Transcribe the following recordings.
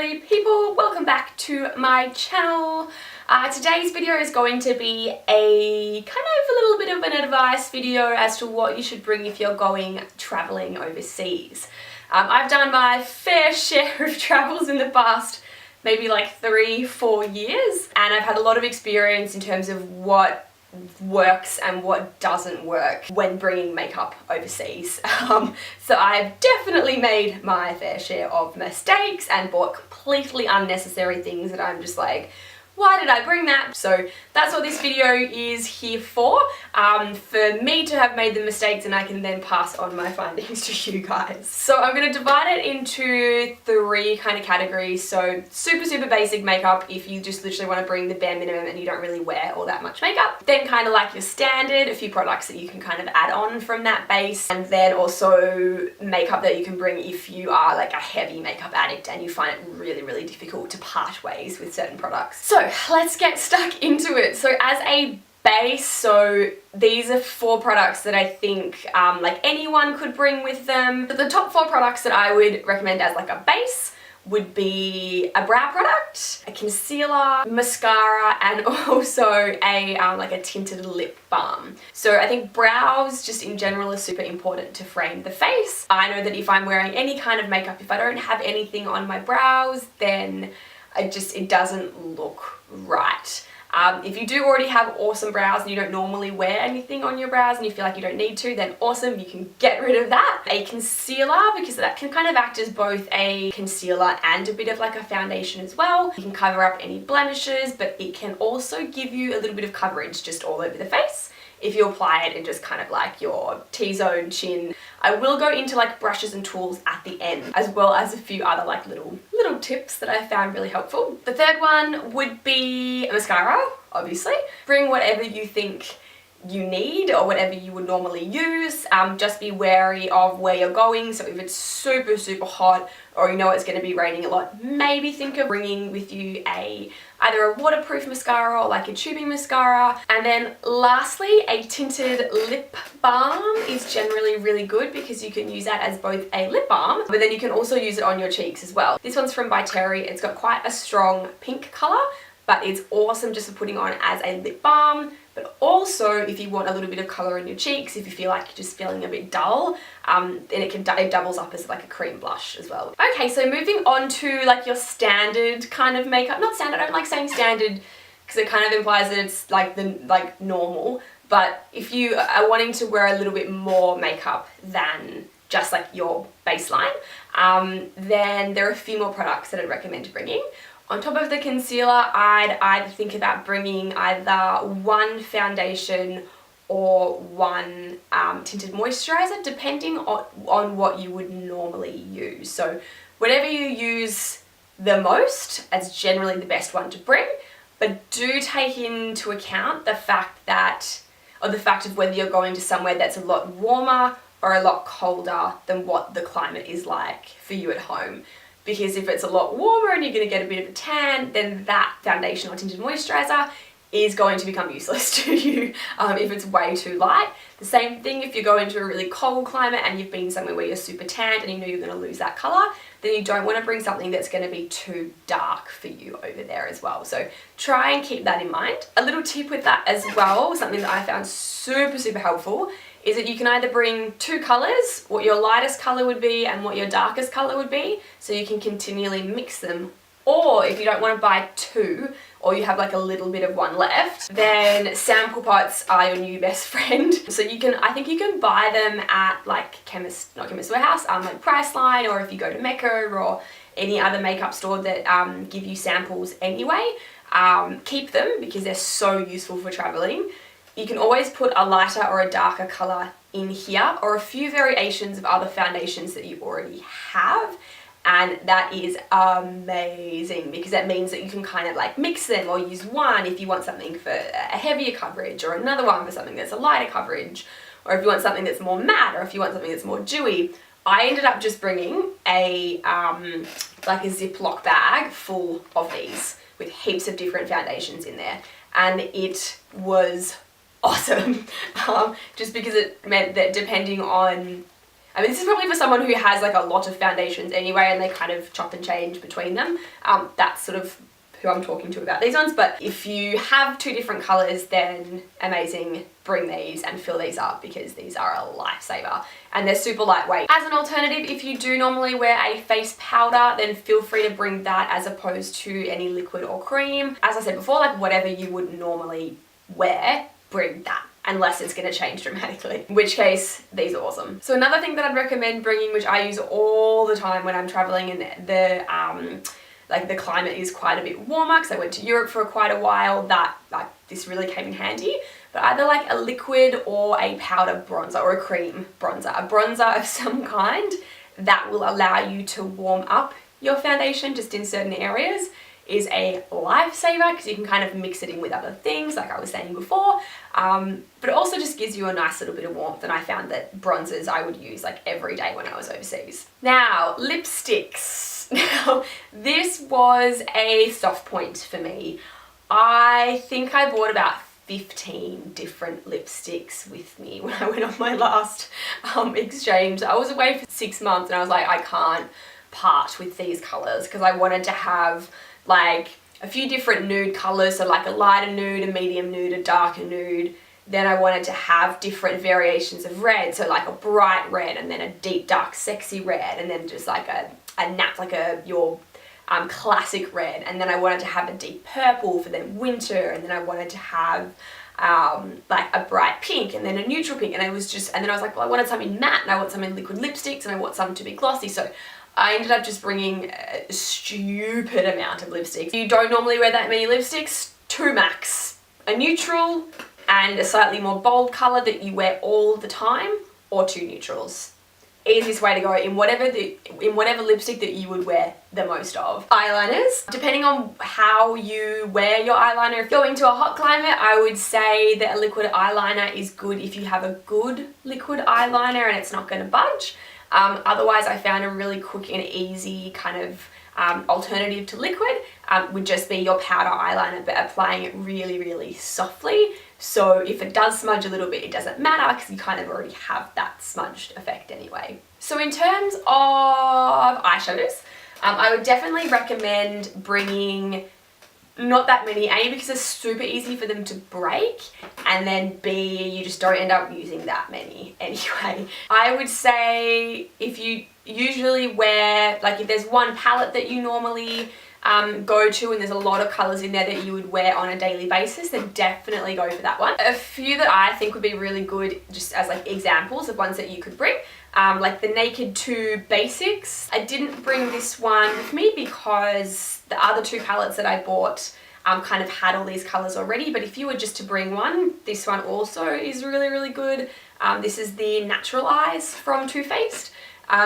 lovely people, welcome back to my channel. Today's video is going to be a kind of a little bit of an advice video as to what you should bring if you're going traveling overseas. I've done my fair share of travels in the past, maybe like 3-4 years, and I've had a lot of experience in terms of what works and what doesn't work when bringing makeup overseas. So I've definitely made my fair share of mistakes and bought completely unnecessary things that I'm just like, why did I bring that? So that's what this video is here for me to have made the mistakes, and I can then pass on my findings to you guys. So I'm going to divide it into 3 kind of categories. So super basic makeup, if you just literally want to bring the bare minimum and you don't really wear all that much makeup. Then kind of like your standard, a few products that you can kind of add on from that base. And then also makeup that you can bring if you are like a heavy makeup addict and you find it really difficult to part ways with certain products. So let's get stuck into it. So as a base, so these are 4 products that I think like anyone could bring with them. But the top 4 products that I would recommend as like a base would be a brow product, a concealer, mascara, and also a like a tinted lip balm. So I think brows just in general are super important to frame the face. I know that if I'm wearing any kind of makeup, if I don't have anything on my brows, then it doesn't look right. If you do already have awesome brows and you don't normally wear anything on your brows and you feel like you don't need to, then awesome, you can get rid of that. A concealer, because that can kind of act as both a concealer and a bit of like a foundation as well. You can cover up any blemishes, but it can also give you a little bit of coverage just all over the face if you apply it in just kind of like your T-zone, chin. I will go into like brushes and tools at the end, as well as a few other like little tips that I found really helpful. The third one would be a mascara, obviously. Bring whatever you think you need or whatever you would normally use. Just be wary of where you're going. So if it's super hot or you know it's going to be raining a lot, maybe think of bringing with you either a waterproof mascara or like a tubing mascara. And then lastly, a tinted lip balm is generally really good because you can use that as both a lip balm, but then you can also use it on your cheeks as well. This one's from By Terry. It's got quite a strong pink color, but it's awesome just for putting on as a lip balm. But also if you want a little bit of color in your cheeks, if you feel like you're just feeling a bit dull, then it doubles up as like a cream blush as well. Okay, so moving on to like your standard kind of makeup. Not standard, I don't like saying standard because it kind of implies that it's like normal. But if you are wanting to wear a little bit more makeup than just like your baseline, then there are a few more products that I'd recommend bringing. On top of the concealer, I'd either think about bringing either one foundation or one tinted moisturizer, depending on what you would normally use. So whatever you use the most, as generally the best one to bring, but do take into account the fact of whether you're going to somewhere that's a lot warmer or a lot colder than what the climate is like for you at home. Because if it's a lot warmer and you're going to get a bit of a tan, then that foundation or tinted moisturizer is going to become useless to you if it's way too light. The same thing if you're going to a really cold climate and you've been somewhere where you're super tanned and you know you're going to lose that colour, then you don't want to bring something that's going to be too dark for you over there as well. So try and keep that in mind. A little tip with that as well, something that I found super helpful, is that you can either bring 2 colours, what your lightest colour would be and what your darkest colour would be, so you can continually mix them. Or if you don't want to buy 2, or you have like a little bit of one left, then sample pots are your new best friend. So I think you can buy them at like not Chemist Warehouse, like Priceline, or if you go to Mecca or any other makeup store that give you samples anyway. Keep them because they're so useful for travelling. You can always put a lighter or a darker colour in here, or a few variations of other foundations that you already have, and that is amazing because that means that you can kind of like mix them or use one if you want something for a heavier coverage, or another one for something that's a lighter coverage, or if you want something that's more matte, or if you want something that's more dewy. I ended up just bringing a like a Ziploc bag full of these with heaps of different foundations in there, and it was awesome. Just because it meant that depending on I mean, this is probably for someone who has like a lot of foundations anyway and they kind of chop and change between them. That's sort of who I'm talking to about these ones. But if you have 2 different colours, then amazing, bring these and fill these up because these are a lifesaver and they're super lightweight. As an alternative, if you do normally wear a face powder, then feel free to bring that as opposed to any liquid or cream. As I said before, like whatever you would normally wear, bring that, unless it's going to change dramatically, in which case these are awesome. So another thing that I'd recommend bringing, which I use all the time when I'm traveling and the climate is quite a bit warmer, because I went to Europe for quite a while, that like this really came in handy. But either like a liquid or a powder bronzer or a cream bronzer, a bronzer of some kind that will allow you to warm up your foundation just in certain areas is a lifesaver, because you can kind of mix it in with other things like I was saying before, but it also just gives you a nice little bit of warmth. And I found that bronzers I would use like every day when I was overseas. Now, lipsticks. Now, this was a soft point for me. I think I bought about 15 different lipsticks with me when I went on my last exchange. I was away for 6 months and I was like, I can't part with these colours, because I wanted to have like a few different nude colours, so like a lighter nude, a medium nude, a darker nude. Then I wanted to have different variations of red, so like a bright red and then a deep dark sexy red, and then just like a your classic red. And then I wanted to have a deep purple for then winter, and then I wanted to have like a bright pink and then a neutral pink, and then I was like, well, I wanted some in matte and I want some in liquid lipsticks and I want some to be glossy. So I ended up just bringing a stupid amount of lipsticks. If you don't normally wear that many lipsticks, 2 max. A neutral and a slightly more bold colour that you wear all the time, or 2 neutrals. Easiest way to go in whatever lipstick that you would wear the most of. Eyeliners, depending on how you wear your eyeliner. If going to a hot climate, I would say that a liquid eyeliner is good if you have a good liquid eyeliner and it's not going to budge. Otherwise, I found a really quick and easy kind of alternative to liquid would just be your powder eyeliner, but applying it really, really softly. So if it does smudge a little bit, it doesn't matter because you kind of already have that smudged effect anyway. So in terms of eyeshadows, I would definitely recommend bringing not that many, A, because it's super easy for them to break, and then B, you just don't end up using that many anyway. I would say if you usually wear, like if there's one palette that you normally go to and there's a lot of colours in there that you would wear on a daily basis, then definitely go for that one. A few that I think would be really good just as like examples of ones that you could bring, like the Naked 2 Basics. I didn't bring this one with me because the other 2 palettes that I bought kind of had all these colours already, but if you were just to bring one, this one also is really, really good. This is the Natural Eyes from Too Faced.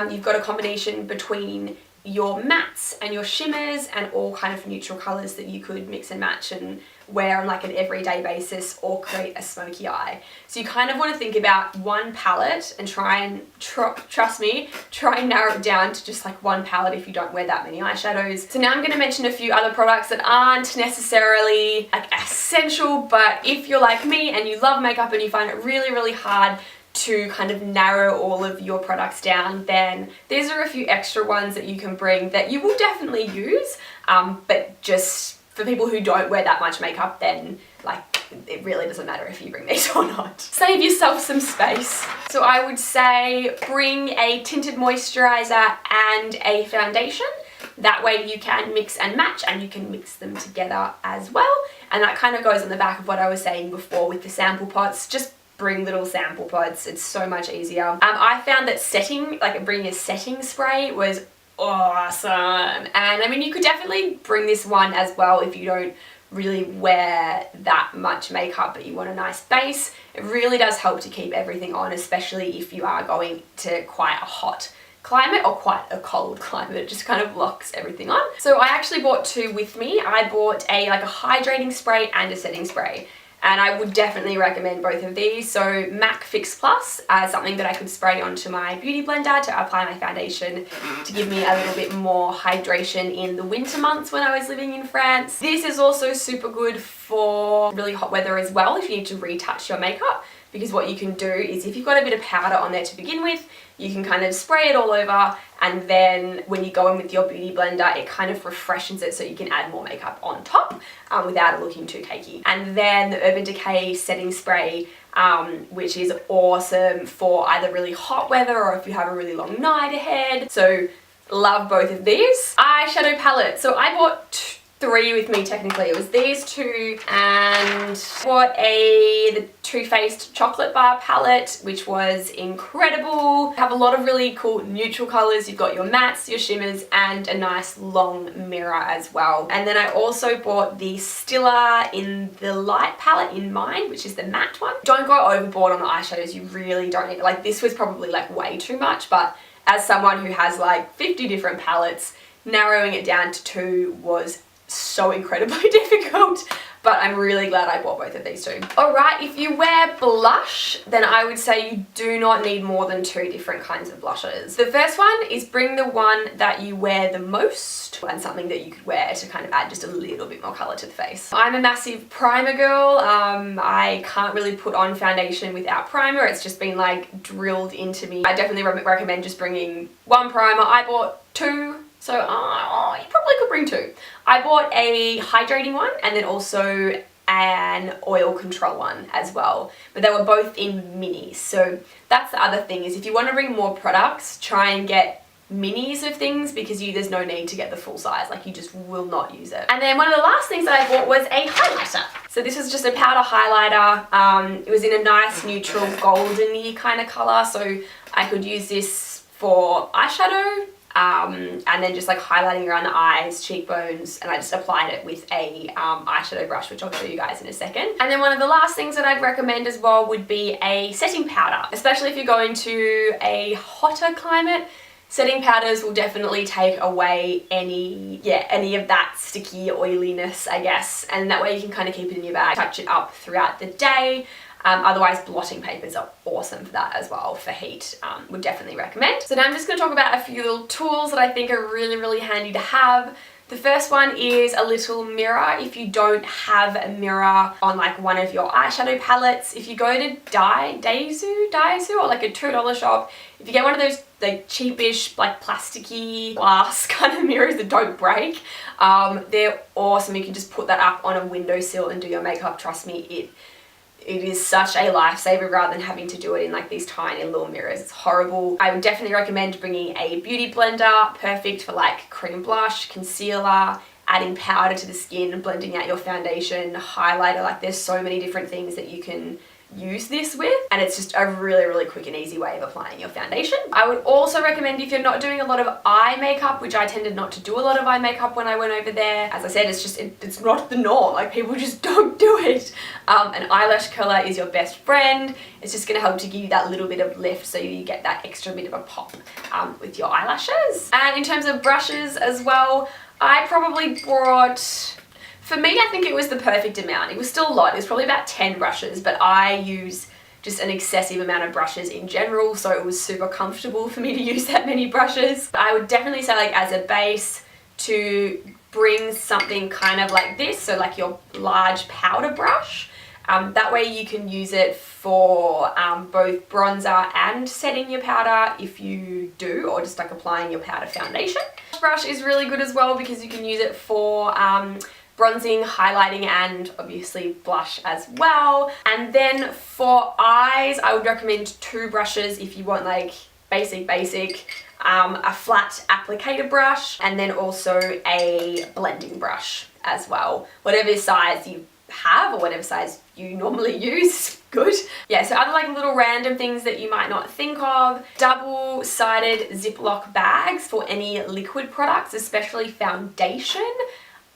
You've got a combination between your mattes and your shimmers and all kind of neutral colours that you could mix and match and wear on like an everyday basis or create a smoky eye. So you kind of want to think about one palette and try and, trust me, try and narrow it down to just like one palette if you don't wear that many eyeshadows. So now I'm going to mention a few other products that aren't necessarily like essential, but if you're like me and you love makeup and you find it really, really hard to kind of narrow all of your products down, then these are a few extra ones that you can bring that you will definitely use, but just for people who don't wear that much makeup, then like it really doesn't matter if you bring these or not. Save yourself some space. So I would say bring a tinted moisturizer and a foundation. That way you can mix and match and you can mix them together as well. And that kind of goes on the back of what I was saying before with the sample pots. Just bring little sample pots, it's so much easier. I found that bringing a setting spray was awesome. And I mean, you could definitely bring this one as well if you don't really wear that much makeup but you want a nice base. It really does help to keep everything on, especially if you are going to quite a hot climate or quite a cold climate. It just kind of locks everything on. So I actually bought 2 with me. I bought a hydrating spray and a setting spray. And I would definitely recommend both of these. So MAC Fix Plus as something that I could spray onto my beauty blender to apply my foundation to give me a little bit more hydration in the winter months when I was living in France. This is also super good for really hot weather as well if you need to retouch your makeup, because what you can do is if you've got a bit of powder on there to begin with, you can kind of spray it all over, and then when you go in with your beauty blender, it kind of refreshes it so you can add more makeup on top without it looking too cakey. And then the Urban Decay setting spray, which is awesome for either really hot weather or if you have a really long night ahead. So love both of these. Eyeshadow palette. So I bought 3 with me technically. It was these 2, and bought the Too Faced chocolate bar palette, which was incredible. Have a lot of really cool neutral colors. You've got your mattes, your shimmers, and a nice long mirror as well. And then I also bought the Stiller in the light palette in mine, which is the matte one. Don't go overboard on the eyeshadows. You really don't need it. Like, this was probably like way too much, but as someone who has like 50 different palettes, narrowing it down to 2 was so incredibly difficult, but I'm really glad I bought both of these 2. Alright, if you wear blush, then I would say you do not need more than 2 different kinds of blushes. The first one is bring the one that you wear the most, and something that you could wear to kind of add just a little bit more colour to the face. I'm a massive primer girl. I can't really put on foundation without primer. It's just been like drilled into me. I definitely recommend just bringing 1 primer. I bought 2. So you probably could bring 2. I bought a hydrating one and then also an oil control one as well. But they were both in minis. So that's the other thing, is if you want to bring more products, try and get minis of things, because there's no need to get the full size. Like, you just will not use it. And then one of the last things that I bought was a highlighter. So this was just a powder highlighter. It was in a nice neutral golden-y kind of colour. So I could use this for eyeshadow, and then just like highlighting around the eyes, cheekbones, and I just applied it with a eyeshadow brush, which I'll show you guys in a second. And then one of the last things that I'd recommend as well would be a setting powder, especially if you're going to a hotter climate. Setting powders will definitely take away any of that sticky oiliness, I guess, and that way you can kind of keep it in your bag, touch it up throughout the day. Otherwise, blotting papers are awesome for that as well, for heat. Would definitely recommend. So now I'm just going to talk about a few little tools that I think are really, really handy to have. The first one is a little mirror. If you don't have a mirror on like one of your eyeshadow palettes, if you go to Daiso or like a $2 shop, if you get one of those like cheapish, like plasticky glass kind of mirrors that don't break, they're awesome. You can just put that up on a windowsill and do your makeup. Trust me, it is such a lifesaver rather than having to do it in like these tiny little mirrors. It's horrible. I would definitely recommend bringing a beauty blender, perfect for like cream blush, concealer, adding powder to the skin, blending out your foundation, highlighter. Like, there's so many different things that you can use this with, and it's just a really, really quick and easy way of applying your foundation. I would also recommend, if you're not doing a lot of eye makeup, which I tended not to do a lot of eye makeup when I went over there. As I said, it's not the norm. Like, people just don't do it. An eyelash curler is your best friend. It's just going to help to give you that little bit of lift so you get that extra bit of a pop with your eyelashes. And in terms of brushes as well, I probably brought... For me, I think it was the perfect amount. It was still a lot. It was probably about 10 brushes, but I use just an excessive amount of brushes in general, so it was super comfortable for me to use that many brushes. I would definitely say, like, as a base, to bring something kind of like this, so like your large powder brush. That way you can use it for both bronzer and setting your powder if you do, or just like applying your powder foundation. This brush is really good as well because you can use it for bronzing, highlighting, and obviously blush as well. And then for eyes, I would recommend 2 brushes if you want like basic, a flat applicator brush, and then also a blending brush as well. Whatever size you have or whatever size you normally use, good. Yeah, so other like little random things that you might not think of. Double-sided Ziploc bags for any liquid products, especially foundation.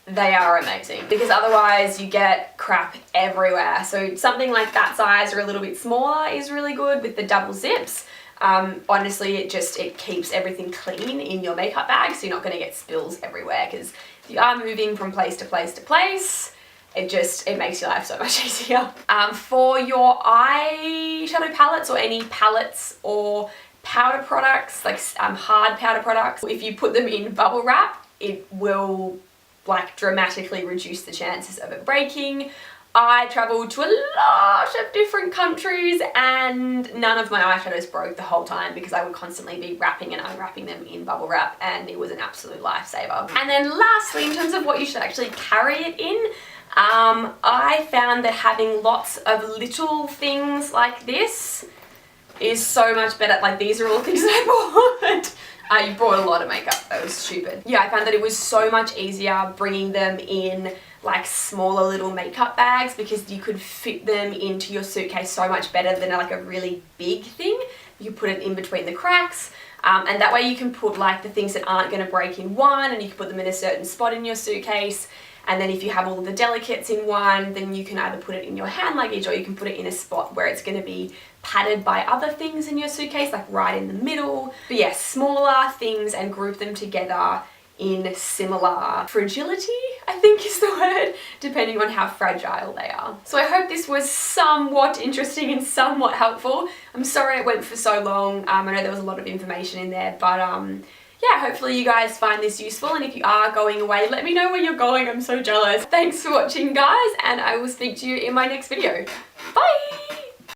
They are amazing because otherwise you get crap everywhere. So something like that size or a little bit smaller is really good with the double zips. Honestly, it keeps everything clean in your makeup bag, so you're not going to get spills everywhere, because if you are moving from place to place to place, it makes your life so much easier. For your eyeshadow palettes or any palettes or powder products, like hard powder products, if you put them in bubble wrap, it will like dramatically reduce the chances of it breaking. I travelled to a lot of different countries and none of my eyeshadows broke the whole time because I would constantly be wrapping and unwrapping them in bubble wrap, and it was an absolute lifesaver. And then lastly, in terms of what you should actually carry it in, I found that having lots of little things like this is so much better. Like, these are all things that I bought. I bought a lot of makeup. That was stupid. Yeah, I found that it was so much easier bringing them in like smaller little makeup bags because you could fit them into your suitcase so much better than like a really big thing. You put it in between the cracks, and that way you can put like the things that aren't going to break in one, and you can put them in a certain spot in your suitcase. And then if you have all the delicates in one, then you can either put it in your hand luggage or you can put it in a spot where it's going to be padded by other things in your suitcase, like right in the middle. But yeah, smaller things and group them together in similar fragility, I think is the word, depending on how fragile they are. So I hope this was somewhat interesting and somewhat helpful. I'm sorry it went for so long. I know there was a lot of information in there, but yeah, hopefully you guys find this useful, and if you are going away, let me know where you're going. I'm so jealous. Thanks for watching, guys, and I will speak to you in my next video. Bye!